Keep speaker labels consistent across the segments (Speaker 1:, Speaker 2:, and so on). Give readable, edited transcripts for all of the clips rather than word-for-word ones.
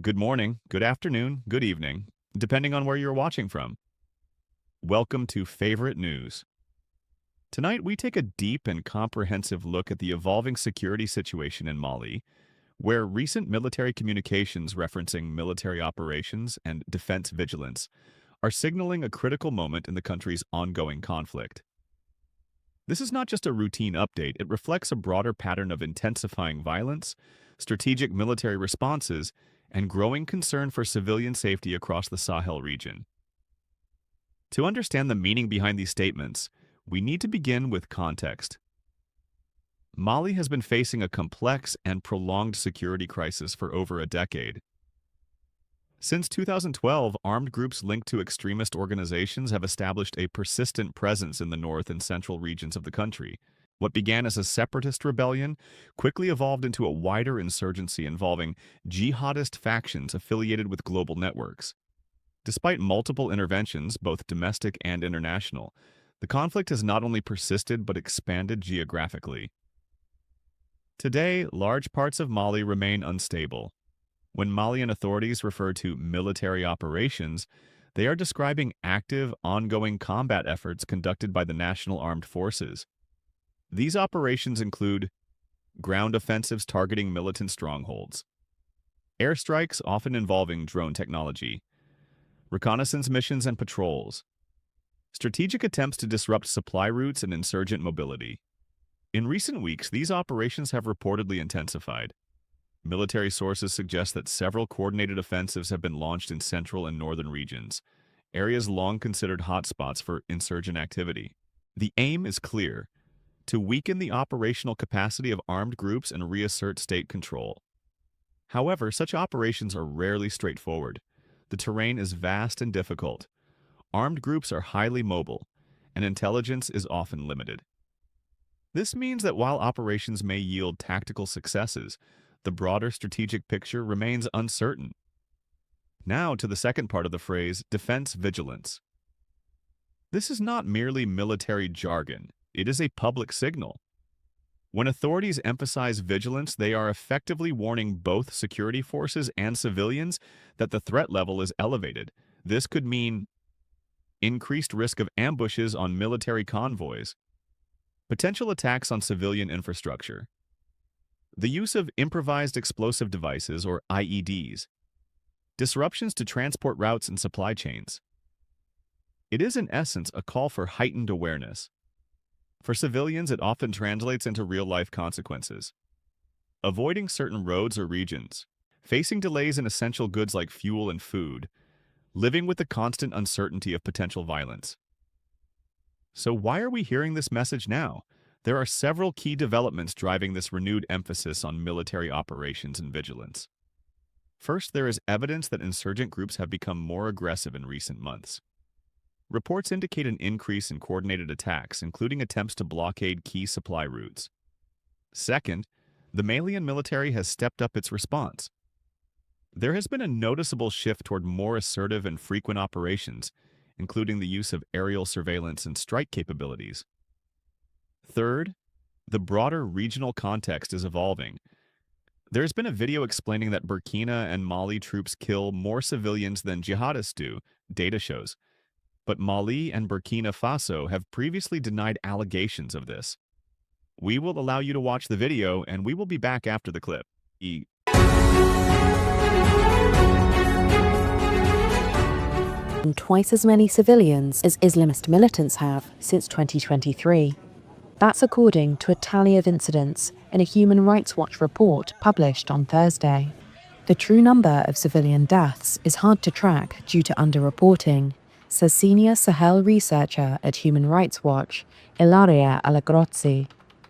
Speaker 1: good morning, good afternoon, good evening, depending on where you're watching from. Welcome to Favorite News. Tonight, we take a deep and comprehensive look at the evolving security situation in Mali, where recent military communications referencing military operations and defense vigilance are signaling a critical moment in the country's ongoing conflict. This is not just a routine update, it reflects a broader pattern of intensifying violence, strategic military responses, and growing concern for civilian safety across the Sahel region. To understand the meaning behind these statements, we need to begin with context. Mali has been facing a complex and prolonged security crisis for over a decade. Since 2012, armed groups linked to extremist organizations have established a persistent presence in the north and central regions of the country. What began as a separatist rebellion quickly evolved into a wider insurgency involving jihadist factions affiliated with global networks. Despite multiple interventions, both domestic and international, the conflict has not only persisted but expanded geographically. Today, large parts of Mali remain unstable. When Malian authorities refer to military operations, they are describing active, ongoing combat efforts conducted by the National Armed Forces. These operations include ground offensives targeting militant strongholds, airstrikes often involving drone technology, reconnaissance missions and patrols, strategic attempts to disrupt supply routes and insurgent mobility. In recent weeks, these operations have reportedly intensified. Military sources suggest that several coordinated offensives have been launched in central and northern regions, areas long considered hotspots for insurgent activity. The aim is clear: to weaken the operational capacity of armed groups and reassert state control. However, such operations are rarely straightforward. The terrain is vast and difficult. Armed groups are highly mobile, and intelligence is often limited. This means that while operations may yield tactical successes, the broader strategic picture remains uncertain. Now to the second part of the phrase, defense vigilance. This is not merely military jargon. It is a public signal. When authorities emphasize vigilance, they are effectively warning both security forces and civilians that the threat level is elevated. This could mean increased risk of ambushes on military convoys, potential attacks on civilian infrastructure, the use of improvised explosive devices or IEDs, disruptions to transport routes and supply chains. It is in essence a call for heightened awareness. For civilians, it often translates into real-life consequences. Avoiding certain roads or regions, facing delays in essential goods like fuel and food, living with the constant uncertainty of potential violence. So why are we hearing this message now? There are several key developments driving this renewed emphasis on military operations and vigilance. First, there is evidence that insurgent groups have become more aggressive in recent months. Reports indicate an increase in coordinated attacks, including attempts to blockade key supply routes. Second, the Malian military has stepped up its response. There has been a noticeable shift toward more assertive and frequent operations, including the use of aerial surveillance and strike capabilities. Third, the broader regional context is evolving. There's been a video explaining that Burkina and Mali troops kill more civilians than jihadists do, data shows. But Mali and Burkina Faso have previously denied allegations of this. We will allow you to watch the video, and we will be back after the clip.
Speaker 2: Twice as many civilians as Islamist militants have since 2023. That's according to a tally of incidents in a Human Rights Watch report published on Thursday. The true number of civilian deaths is hard to track due to underreporting, says senior Sahel researcher at Human Rights Watch, Ilaria Alagrozzi.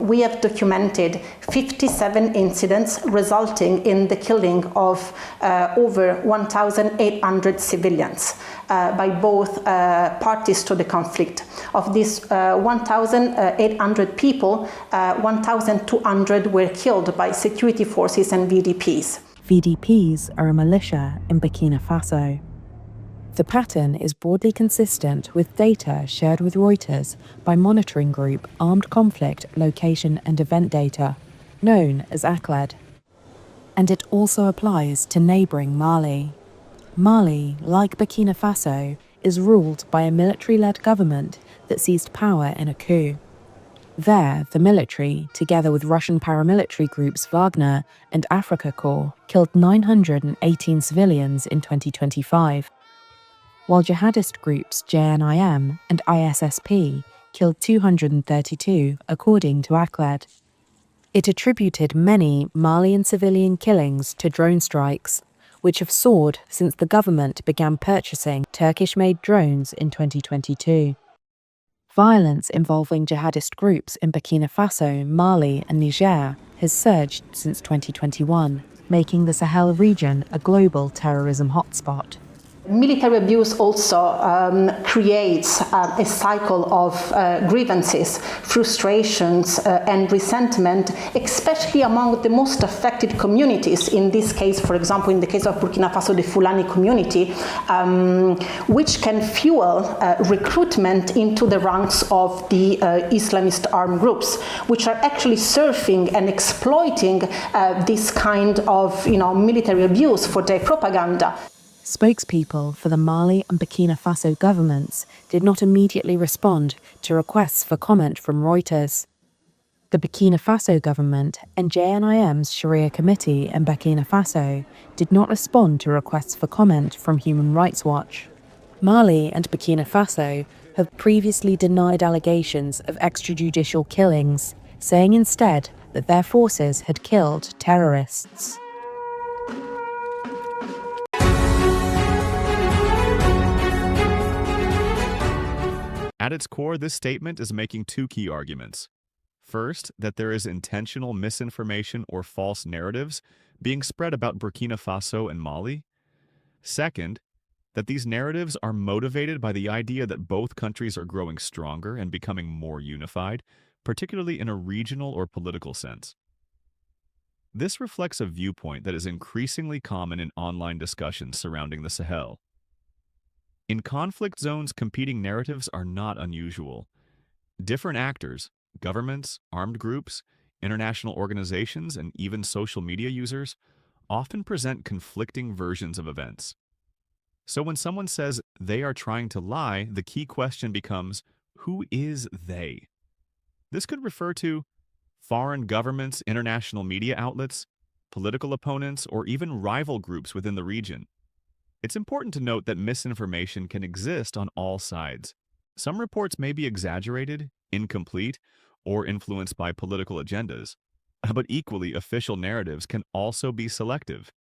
Speaker 3: We have documented 57 incidents resulting in the killing of over 1,800 civilians by both parties to the conflict. Of these 1,800 people, 1,200 were killed by security forces and VDPs.
Speaker 2: VDPs are a militia in Burkina Faso. The pattern is broadly consistent with data shared with Reuters by monitoring group Armed Conflict Location and Event Data, known as ACLED. and it also applies to neighbouring Mali. Mali, like Burkina Faso, is ruled by a military-led government that seized power in a coup. There, the military, together with Russian paramilitary groups Wagner and Afrika Korps, killed 918 civilians in 2025, while jihadist groups JNIM and ISSP killed 232, according to ACLED. It attributed many Malian civilian killings to drone strikes, which have soared since the government began purchasing Turkish-made drones in 2022. Violence involving jihadist groups in Burkina Faso, Mali, and Niger has surged since 2021, making the Sahel region a global terrorism hotspot.
Speaker 3: Military abuse also creates a cycle of grievances, frustrations, and resentment, especially among the most affected communities. In this case, for example, in the case of Burkina Faso, the Fulani community, which can fuel recruitment into the ranks of the Islamist armed groups, which are actually surfing and exploiting this kind of military abuse for their propaganda.
Speaker 2: Spokespeople for the Mali and Burkina Faso governments did not immediately respond to requests for comment from Reuters. The Burkina Faso government and JNIM's Sharia Committee in Burkina Faso did not respond to requests for comment from Human Rights Watch. Mali and Burkina Faso have previously denied allegations of extrajudicial killings, saying instead that their forces had killed terrorists.
Speaker 1: At its core, this statement is making two key arguments. First, that there is intentional misinformation or false narratives being spread about Burkina Faso and Mali. Second, that these narratives are motivated by the idea that both countries are growing stronger and becoming more unified, particularly in a regional or political sense. This reflects a viewpoint that is increasingly common in online discussions surrounding the Sahel. In conflict zones, competing narratives are not unusual. Different actors, governments, armed groups, international organizations, and even social media users often present conflicting versions of events. So when someone says they are trying to lie, the key question becomes, who is they? This could refer to foreign governments, international media outlets, political opponents, or even rival groups within the region. It's important to note that misinformation can exist on all sides. Some reports may be exaggerated, incomplete, or influenced by political agendas, but equally official narratives can also be selective.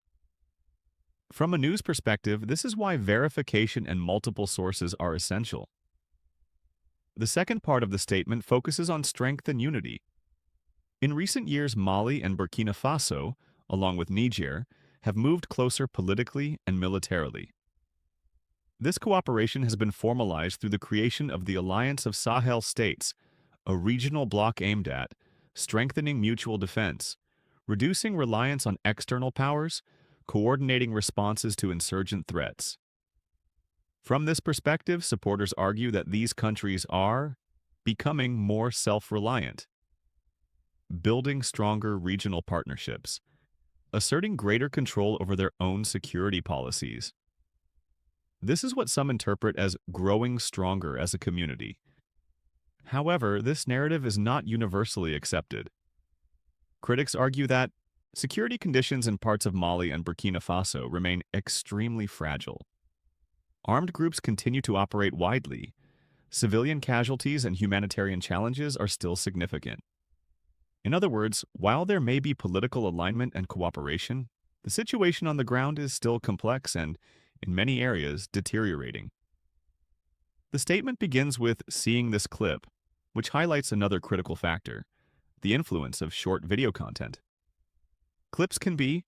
Speaker 1: From a news perspective, this is why verification and multiple sources are essential. The second part of the statement focuses on strength and unity. In recent years, Mali and Burkina Faso, along with Niger, have moved closer politically and militarily. This cooperation has been formalized through the creation of the Alliance of Sahel States, a regional bloc aimed at strengthening mutual defense, reducing reliance on external powers, coordinating responses to insurgent threats. From this perspective, supporters argue that these countries are becoming more self-reliant, building stronger regional partnerships, asserting greater control over their own security policies. This is what some interpret as growing stronger as a community. However, this narrative is not universally accepted. Critics argue that security conditions in parts of Mali and Burkina Faso remain extremely fragile. Armed groups continue to operate widely. Civilian casualties and humanitarian challenges are still significant. In other words, while there may be political alignment and cooperation, the situation on the ground is still complex and, in many areas, deteriorating. The statement begins with seeing this clip, which highlights another critical factor, the influence of short video content. Clips can be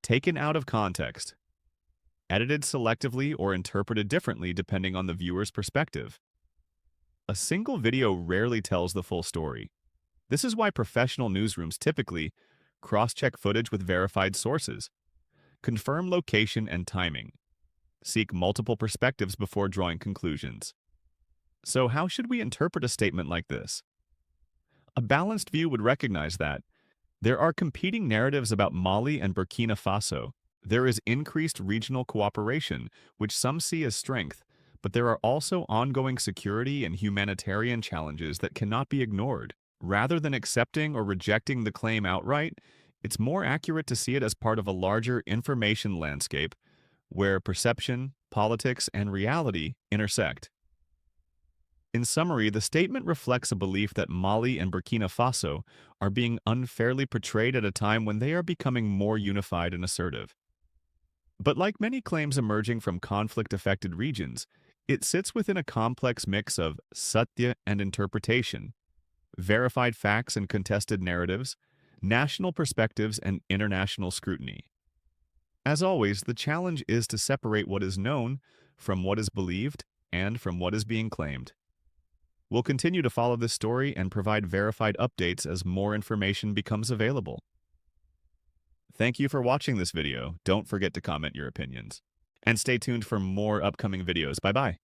Speaker 1: taken out of context, edited selectively, or interpreted differently depending on the viewer's perspective. A single video rarely tells the full story. This is why professional newsrooms typically cross-check footage with verified sources, confirm location and timing, seek multiple perspectives before drawing conclusions. So how should we interpret a statement like this? A balanced view would recognize that There are competing narratives about Mali and Burkina Faso. There is increased regional cooperation, which some see as strength, but there are also ongoing security and humanitarian challenges that cannot be ignored. Rather than accepting or rejecting the claim outright, it's more accurate to see it as part of a larger information landscape where perception, politics, and reality intersect. In summary, the statement reflects a belief that Mali and Burkina Faso are being unfairly portrayed at a time when they are becoming more unified and assertive. But like many claims emerging from conflict-affected regions, it sits within a complex mix of satya and interpretation, verified facts and contested narratives, national perspectives and international scrutiny. As always, the challenge is to separate what is known from what is believed and from what is being claimed. We'll continue to follow this story and provide verified updates as more information becomes available. Thank you for watching this video. Don't forget to comment your opinions. And stay tuned for more upcoming videos. Bye-bye.